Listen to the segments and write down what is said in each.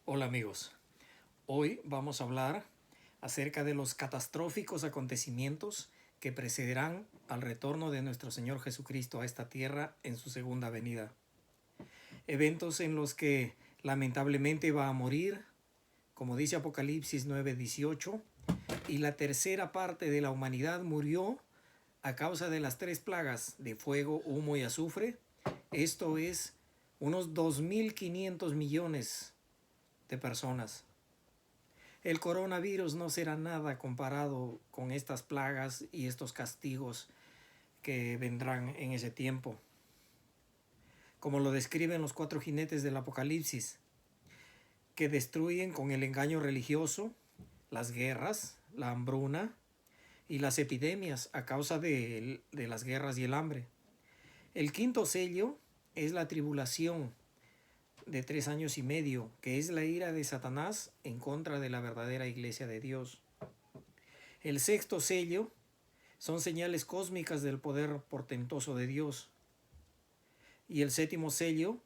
Hola amigos, hoy vamos a hablar acerca de los catastróficos acontecimientos que precederán al retorno de nuestro Señor Jesucristo a esta tierra en su segunda venida. Eventos en los que lamentablemente va a morir, como dice Apocalipsis 9:18, y la tercera parte de la humanidad murió a causa de las tres plagas de fuego, humo y azufre. Esto es unos 2.500 millones de personas. El coronavirus no será nada comparado con estas plagas y estos castigos que vendrán en ese tiempo. Como lo describen los cuatro jinetes del Apocalipsis, que destruyen con el engaño religioso, las guerras, la hambruna y las epidemias a causa de las guerras y el hambre. El quinto sello es la tribulación de 3 años y medio, que es la ira de Satanás en contra de la verdadera iglesia de Dios. El sexto sello son señales cósmicas del poder portentoso de Dios. Y el séptimo sello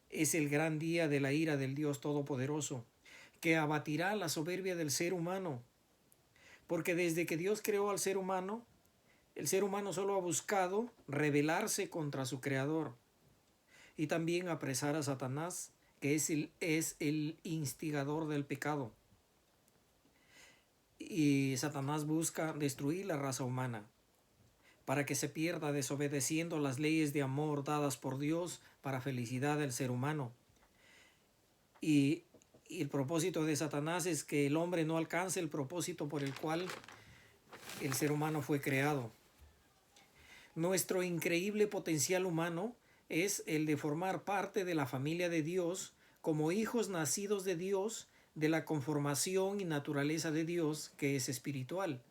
es el gran día de la ira del Dios Todopoderoso, que abatirá la soberbia del ser humano. Porque desde que Dios creó al ser humano, el ser humano solo ha buscado rebelarse contra su creador y también apresar a Satanás, que es el instigador del pecado. Y Satanás busca destruir la raza humana para que se pierda desobedeciendo las leyes de amor dadas por Dios para felicidad del ser humano. Y el propósito de Satanás es que el hombre no alcance el propósito por el cual el ser humano fue creado. Nuestro increíble potencial humano es el de formar parte de la familia de Dios como hijos nacidos de Dios, de la conformación y naturaleza de Dios, que es espiritual,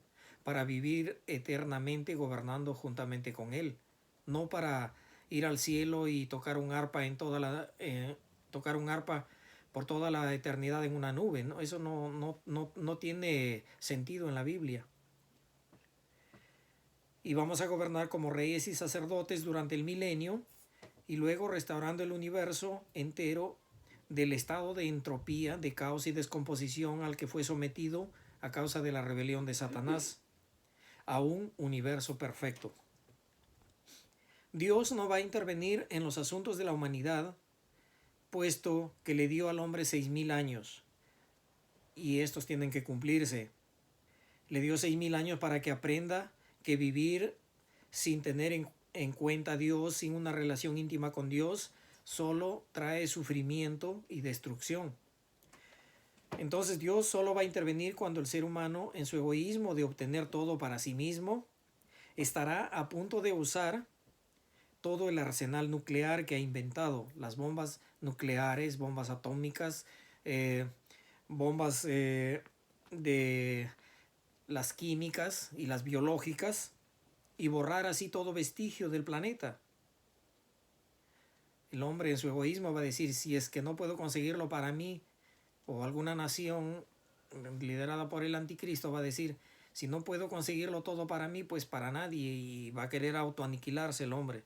para vivir eternamente gobernando juntamente con Él, no para ir al cielo y tocar un arpa por toda la eternidad en una nube, ¿no? Eso no tiene sentido en la Biblia. Y vamos a gobernar como reyes y sacerdotes durante el milenio, y luego restaurando el universo entero del estado de entropía, de caos y descomposición al que fue sometido a causa de la rebelión de Satanás, a un universo perfecto. Dios no va a intervenir en los asuntos de la humanidad, puesto que le dio al hombre 6.000 años, y estos tienen que cumplirse. Le dio 6.000 años para que aprenda que vivir sin tener en cuenta a Dios, sin una relación íntima con Dios, solo trae sufrimiento y destrucción. Entonces Dios solo va a intervenir cuando el ser humano, en su egoísmo de obtener todo para sí mismo, estará a punto de usar todo el arsenal nuclear que ha inventado, las bombas nucleares, bombas atómicas, bombas de las químicas y las biológicas, y borrar así todo vestigio del planeta. El hombre en su egoísmo va a decir, si es que no puedo conseguirlo para mí, o alguna nación liderada por el anticristo va a decir, si no puedo conseguirlo todo para mí, pues para nadie, y va a querer autoaniquilarse el hombre.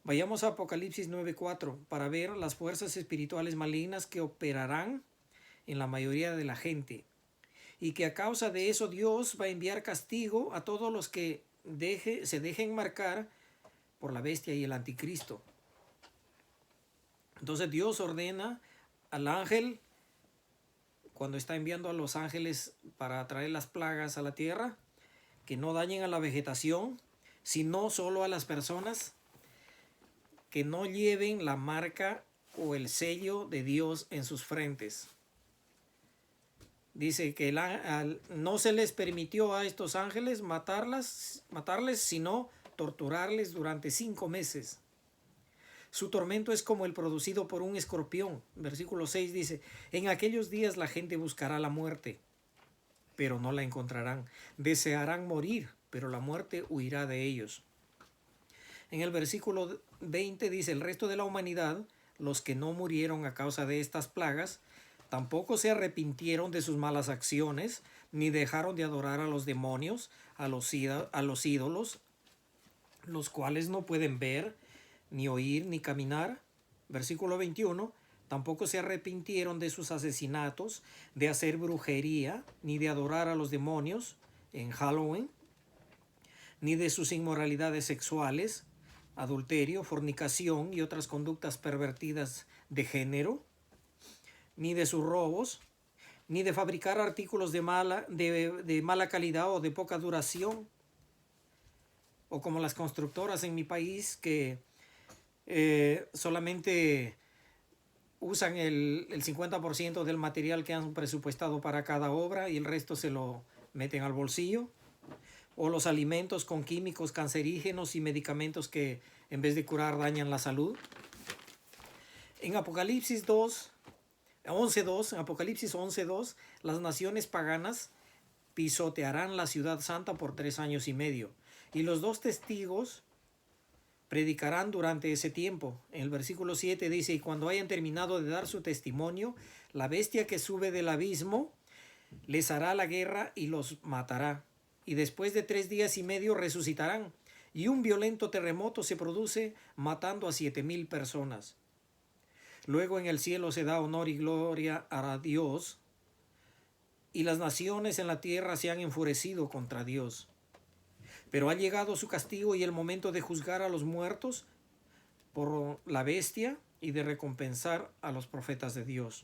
Vayamos a Apocalipsis 9:4 para ver las fuerzas espirituales malignas que operarán en la mayoría de la gente, y que a causa de eso Dios va a enviar castigo a todos los que se dejen marcar por la bestia y el anticristo. Entonces Dios ordena al ángel, cuando está enviando a los ángeles para traer las plagas a la tierra, que no dañen a la vegetación, sino solo a las personas, que no lleven la marca o el sello de Dios en sus frentes. Dice que no se les permitió a estos ángeles matarles, sino torturarles durante 5 meses. Su tormento es como el producido por un escorpión. Versículo 6 dice, en aquellos días la gente buscará la muerte, pero no la encontrarán. Desearán morir, pero la muerte huirá de ellos. En el versículo 20 dice, el resto de la humanidad, los que no murieron a causa de estas plagas, tampoco se arrepintieron de sus malas acciones, ni dejaron de adorar a los demonios, a los ídolos, los cuales no pueden ver, ni oír, ni caminar. Versículo 21, Tampoco se arrepintieron de sus asesinatos, de hacer brujería, ni de adorar a los demonios en Halloween, ni de sus inmoralidades sexuales, adulterio, fornicación y otras conductas pervertidas de género, ni de sus robos, ni de fabricar artículos de mala calidad o de poca duración, o como las constructoras en mi país que solamente usan el 50% del material que han presupuestado para cada obra y el resto se lo meten al bolsillo, o los alimentos con químicos cancerígenos y medicamentos que en vez de curar dañan la salud. En Apocalipsis 11:2, las naciones paganas pisotearán la ciudad santa por 3 años y medio, y los 2 testigos predicarán durante ese tiempo. En el versículo 7 dice: y cuando hayan terminado de dar su testimonio, la bestia que sube del abismo les hará la guerra y los matará. Y después de 3 días y medio resucitarán. Y un violento terremoto se produce, matando a 7,000 personas. Luego en el cielo se da honor y gloria a Dios, y las naciones en la tierra se han enfurecido contra Dios. Pero ha llegado su castigo y el momento de juzgar a los muertos por la bestia y de recompensar a los profetas de Dios.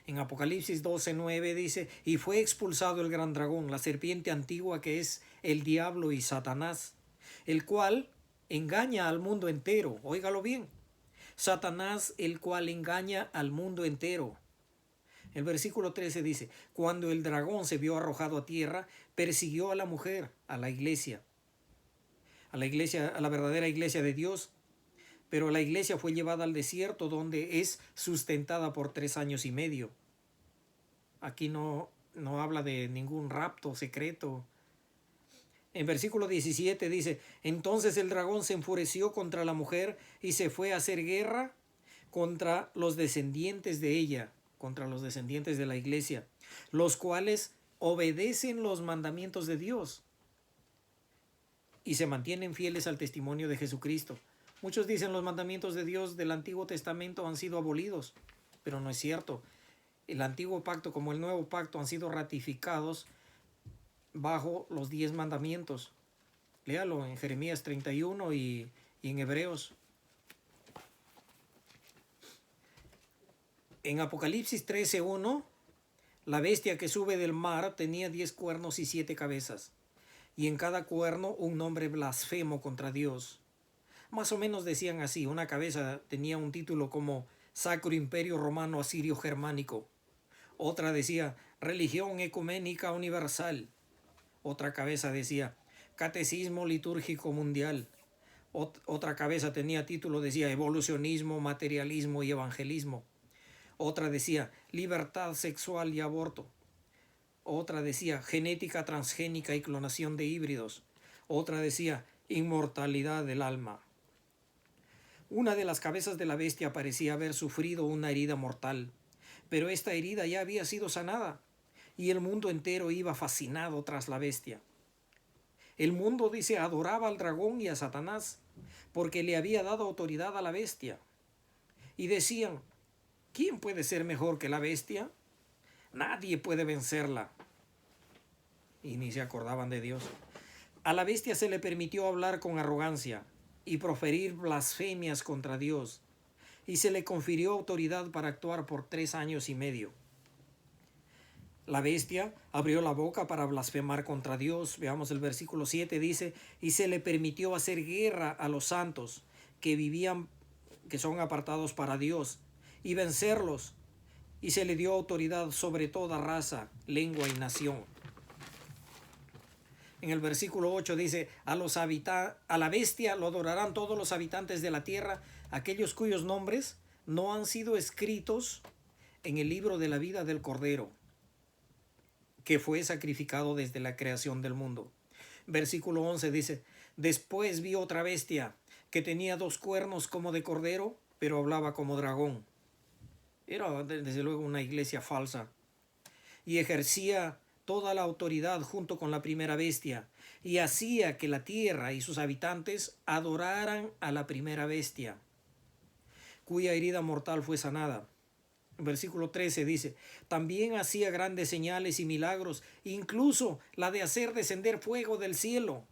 En Apocalipsis 12:9 dice: y fue expulsado el gran dragón, la serpiente antigua que es el diablo y Satanás, el cual engaña al mundo entero. Óigalo bien. Satanás, el cual engaña al mundo entero. El versículo 13 dice: cuando el dragón se vio arrojado a tierra, persiguió a la mujer, a la iglesia, a la verdadera iglesia de Dios. Pero la iglesia fue llevada al desierto, donde es sustentada por 3 años y medio. Aquí no habla de ningún rapto secreto. En versículo 17 dice: entonces el dragón se enfureció contra la mujer y se fue a hacer guerra contra los descendientes de ella, contra los descendientes de la iglesia, los cuales obedecen los mandamientos de Dios y se mantienen fieles al testimonio de Jesucristo. Muchos dicen los mandamientos de Dios del Antiguo Testamento han sido abolidos, pero no es cierto. El Antiguo Pacto como el Nuevo Pacto han sido ratificados bajo los 10 mandamientos. Léalo en Jeremías 31 y en Hebreos. En Apocalipsis 13:1, la bestia que sube del mar tenía 10 cuernos y 7 cabezas, y en cada cuerno un nombre blasfemo contra Dios. Más o menos decían así: una cabeza tenía un título como Sacro Imperio Romano Asirio Germánico. Otra decía Religión Ecuménica Universal. Otra cabeza decía Catecismo Litúrgico Mundial. Otra cabeza tenía título, decía Evolucionismo, Materialismo y Evangelismo. Otra decía Libertad Sexual y Aborto. Otra decía Genética Transgénica y Clonación de Híbridos. Otra decía Inmortalidad del Alma. Una de las cabezas de la bestia parecía haber sufrido una herida mortal, pero esta herida ya había sido sanada, y el mundo entero iba fascinado tras la bestia. El mundo, dice, adoraba al dragón y a Satanás, porque le había dado autoridad a la bestia. Y decían: ¿quién puede ser mejor que la bestia? Nadie puede vencerla. Y ni se acordaban de Dios. A la bestia se le permitió hablar con arrogancia y proferir blasfemias contra Dios, y se le confirió autoridad para actuar por 3 años y medio. La bestia abrió la boca para blasfemar contra Dios. Veamos el versículo 7, dice: y se le permitió hacer guerra a los santos que son apartados para Dios, y vencerlos, y se le dio autoridad sobre toda raza, lengua y nación. En el versículo 8 dice: a la bestia lo adorarán todos los habitantes de la tierra, aquellos cuyos nombres no han sido escritos en el libro de la vida del Cordero, que fue sacrificado desde la creación del mundo. Versículo 11 dice: después vi otra bestia que tenía 2 cuernos como de cordero, pero hablaba como dragón. Era desde luego una iglesia falsa, y ejercía toda la autoridad junto con la primera bestia, y hacía que la tierra y sus habitantes adoraran a la primera bestia, cuya herida mortal fue sanada. Versículo 13 dice, también hacía grandes señales y milagros, incluso la de hacer descender fuego del cielo.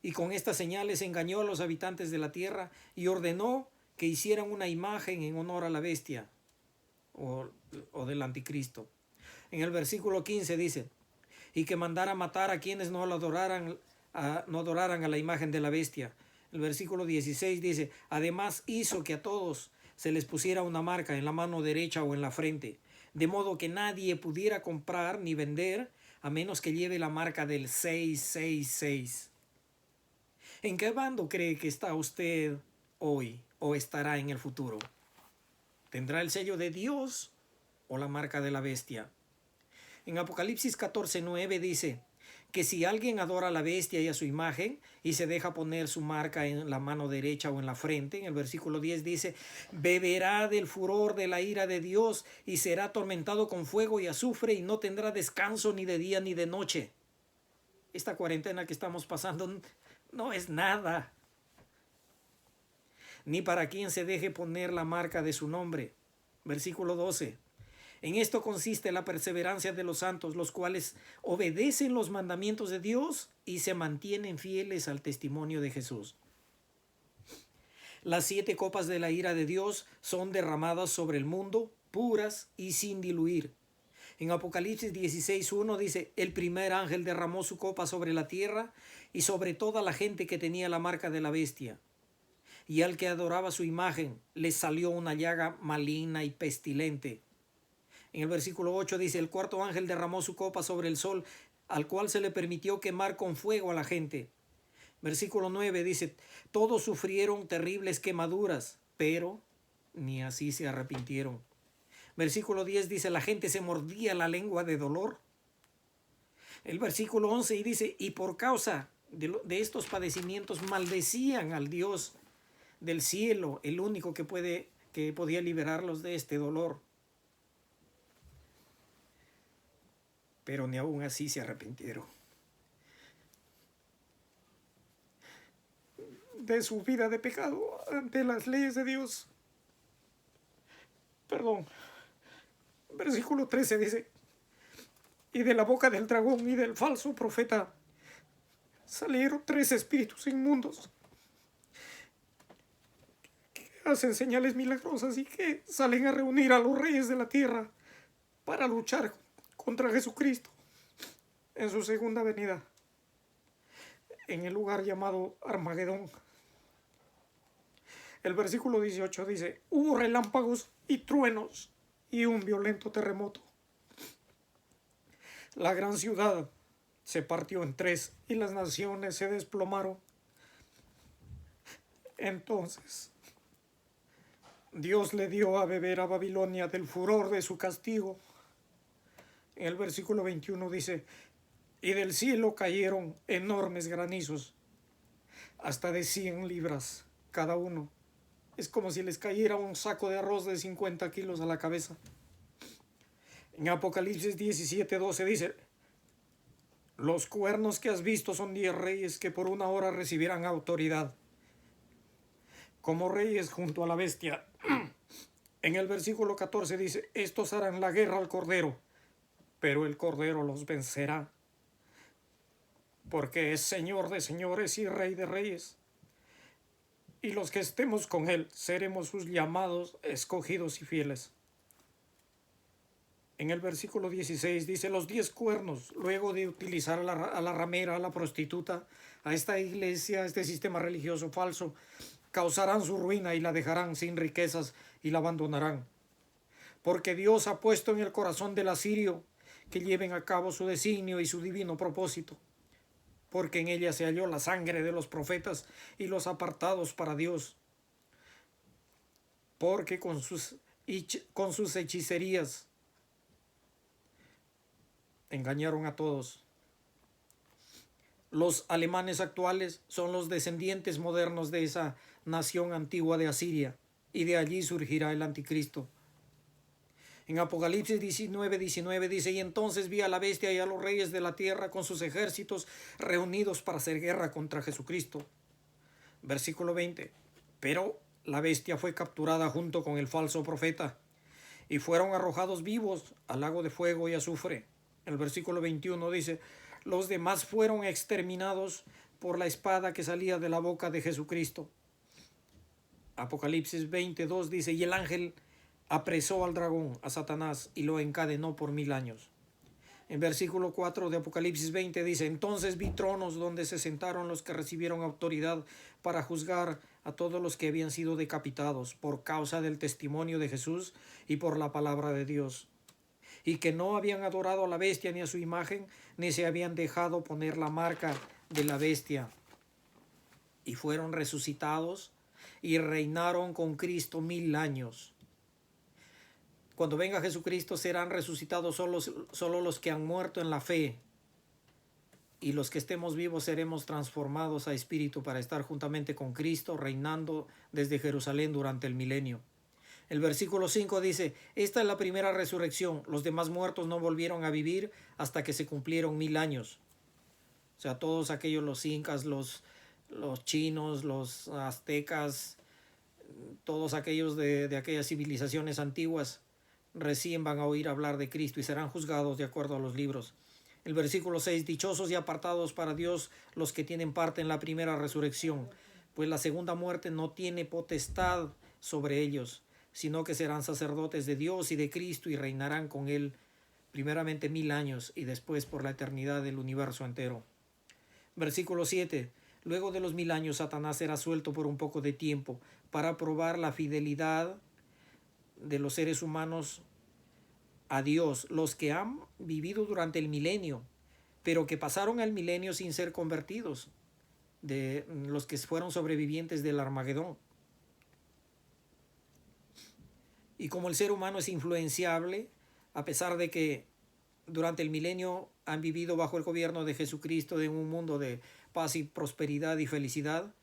Y con estas señales engañó a los habitantes de la tierra y ordenó que hicieran una imagen en honor a la bestia o del anticristo. En el versículo 15 dice, y que mandara matar a quienes no adoraran a la imagen de la bestia. El versículo 16 dice, además hizo que a todos se les pusiera una marca en la mano derecha o en la frente, de modo que nadie pudiera comprar ni vender a menos que lleve la marca del 666. ¿En qué bando cree que está usted hoy o estará en el futuro? ¿Tendrá el sello de Dios o la marca de la bestia? En Apocalipsis 14:9 dice que si alguien adora a la bestia y a su imagen y se deja poner su marca en la mano derecha o en la frente, en el versículo 10 dice, beberá del furor de la ira de Dios y será atormentado con fuego y azufre y no tendrá descanso ni de día ni de noche. Esta cuarentena que estamos pasando no es nada, ni para quien se deje poner la marca de su nombre. Versículo 12. En esto consiste la perseverancia de los santos, los cuales obedecen los mandamientos de Dios y se mantienen fieles al testimonio de Jesús. Las 7 copas de la ira de Dios son derramadas sobre el mundo, puras y sin diluir. En Apocalipsis 16:1 dice, el primer ángel derramó su copa sobre la tierra y sobre toda la gente que tenía la marca de la bestia. Y al que adoraba su imagen le salió una llaga maligna y pestilente. En el versículo 8 dice, el cuarto ángel derramó su copa sobre el sol, al cual se le permitió quemar con fuego a la gente. Versículo 9 dice, todos sufrieron terribles quemaduras, pero ni así se arrepintieron. Versículo 10 dice, la gente se mordía la lengua de dolor. El versículo 11 dice, y por causa de estos padecimientos maldecían al Dios del cielo, el único que podía liberarlos de este dolor. Pero ni aún así se arrepintieron de su vida de pecado ante las leyes de Dios. Perdón. Versículo 13 dice, y de la boca del dragón y del falso profeta salieron 3 espíritus inmundos que hacen señales milagrosas y que salen a reunir a los reyes de la tierra para luchar contra Jesucristo en su segunda venida, en el lugar llamado Armagedón. El versículo 18 dice, hubo relámpagos y truenos y un violento terremoto. La gran ciudad se partió en 3 y las naciones se desplomaron. Entonces Dios le dio a beber a Babilonia del furor de su castigo. En el versículo 21 dice, y del cielo cayeron enormes granizos, hasta de 100 libras cada uno. Es como si les cayera un saco de arroz de 50 kilos a la cabeza. En Apocalipsis 17:12 dice, los cuernos que has visto son 10 reyes que por una hora recibirán autoridad, como reyes junto a la bestia. En el versículo 14 dice, estos harán la guerra al Cordero, pero el Cordero los vencerá, porque es Señor de señores y Rey de reyes. Y los que estemos con Él seremos sus llamados, escogidos y fieles. En el versículo 16 dice, los 10 cuernos, luego de utilizar a la ramera, a la prostituta, a esta iglesia, a este sistema religioso falso, causarán su ruina y la dejarán sin riquezas y la abandonarán. Porque Dios ha puesto en el corazón del asirio que lleven a cabo su designio y su divino propósito. Porque en ella se halló la sangre de los profetas y los apartados para Dios. Porque con sus hechicerías engañaron a todos. Los alemanes actuales son los descendientes modernos de esa nación antigua de Asiria, y de allí surgirá el anticristo. En Apocalipsis 19:19 dice, y entonces vi a la bestia y a los reyes de la tierra con sus ejércitos reunidos para hacer guerra contra Jesucristo. Versículo 20, pero La bestia fue capturada junto con el falso profeta y fueron arrojados vivos al lago de fuego y azufre. El versículo 21 dice, los demás fueron exterminados por la espada que salía de la boca de Jesucristo. Apocalipsis 22 dice, y el ángel apresó al dragón, a Satanás, y lo encadenó por 1000 años. En versículo 4 de Apocalipsis 20 dice, entonces vi tronos donde se sentaron los que recibieron autoridad para juzgar a todos los que habían sido decapitados por causa del testimonio de Jesús y por la palabra de Dios, y que no habían adorado a la bestia ni a su imagen, ni se habían dejado poner la marca de la bestia. Y fueron resucitados y reinaron con Cristo 1000 años. Cuando venga Jesucristo serán resucitados solo los que han muerto en la fe. Y los que estemos vivos seremos transformados a espíritu para estar juntamente con Cristo, reinando desde Jerusalén durante el milenio. El versículo 5 dice, esta es la primera resurrección. Los demás muertos no volvieron a vivir hasta que se cumplieron 1000 años. O sea, todos aquellos, los incas, los chinos, los aztecas, todos aquellos de aquellas civilizaciones antiguas, recién van a oír hablar de Cristo y serán juzgados de acuerdo a los libros. El versículo 6, dichosos y apartados para Dios los que tienen parte en la primera resurrección, pues la segunda muerte no tiene potestad sobre ellos, sino que serán sacerdotes de Dios y de Cristo y reinarán con Él primeramente 1000 años y después por la eternidad del universo entero. Versículo 7, luego de los 1000 años Satanás será suelto por un poco de tiempo para probar la fidelidad de los seres humanos a Dios, los que han vivido durante el milenio, pero que pasaron al milenio sin ser convertidos, de los que fueron sobrevivientes del Armagedón. Y como el ser humano es influenciable, a pesar de que durante el milenio han vivido bajo el gobierno de Jesucristo en un mundo de paz y prosperidad y felicidad,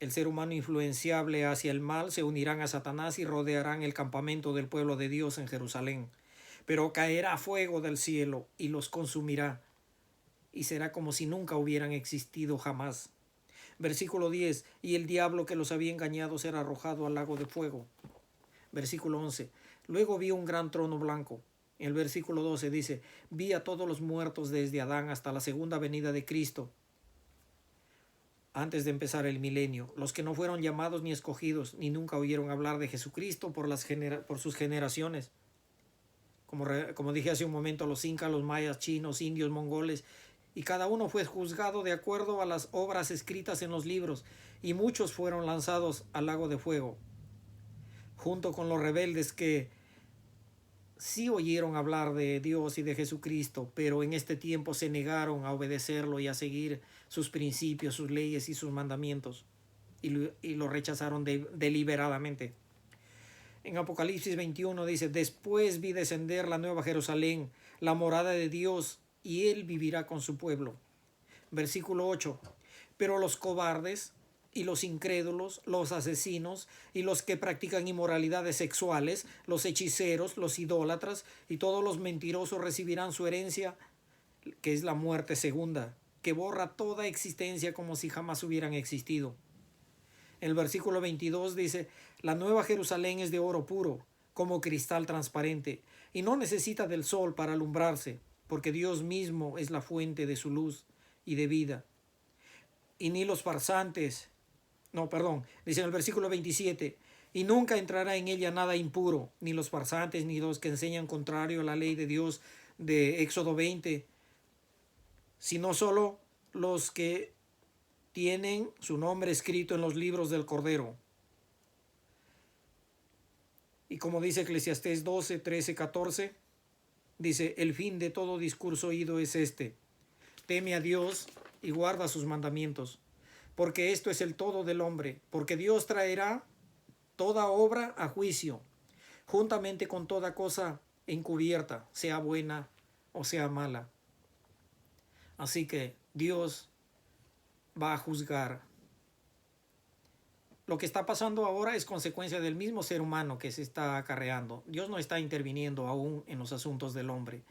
el ser humano influenciable hacia el mal se unirán a Satanás y rodearán el campamento del pueblo de Dios en Jerusalén. Pero caerá fuego del cielo y los consumirá, y será como si nunca hubieran existido jamás. Versículo 10, y el diablo que los había engañado será arrojado al lago de fuego. Versículo 11, luego vi un gran trono blanco. En el versículo 12 dice, vi a todos los muertos desde Adán hasta la segunda venida de Cristo, antes de empezar el milenio, los que no fueron llamados ni escogidos, ni nunca oyeron hablar de Jesucristo por sus generaciones. Como dije hace un momento, los incas, los mayas, chinos, indios, mongoles, y cada uno fue juzgado de acuerdo a las obras escritas en los libros, y muchos fueron lanzados al lago de fuego, junto con los rebeldes que sí oyeron hablar de Dios y de Jesucristo, pero en este tiempo se negaron a obedecerlo y a seguir sus principios, sus leyes y sus mandamientos, y lo rechazaron deliberadamente. En Apocalipsis 21 dice, después vi descender la nueva Jerusalén, la morada de Dios, y Él vivirá con su pueblo. Versículo 8, pero los cobardes y los incrédulos, los asesinos y los que practican inmoralidades sexuales, los hechiceros, los idólatras y todos los mentirosos recibirán su herencia, que es la muerte segunda, que borra toda existencia como si jamás hubieran existido. El versículo 22 dice, la nueva Jerusalén es de oro puro, como cristal transparente, y no necesita del sol para alumbrarse, porque Dios mismo es la fuente de su luz y de vida. Y ni los farsantes, dice en el versículo 27, y nunca entrará en ella nada impuro, ni los farsantes, ni los que enseñan contrario a la ley de Dios de Éxodo 20, sino solo los que tienen su nombre escrito en los libros del Cordero. Y como dice Eclesiastés 12, 13, 14, dice, el fin de todo discurso oído es este, teme a Dios y guarda sus mandamientos, porque esto es el todo del hombre, porque Dios traerá toda obra a juicio, juntamente con toda cosa encubierta, sea buena o sea mala. Así que Dios va a juzgar. Lo que está pasando ahora es consecuencia del mismo ser humano que se está acarreando. Dios no está interviniendo aún en los asuntos del hombre,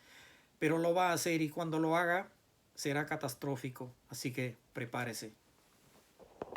pero lo va a hacer, y cuando lo haga será catastrófico. Así que prepárese.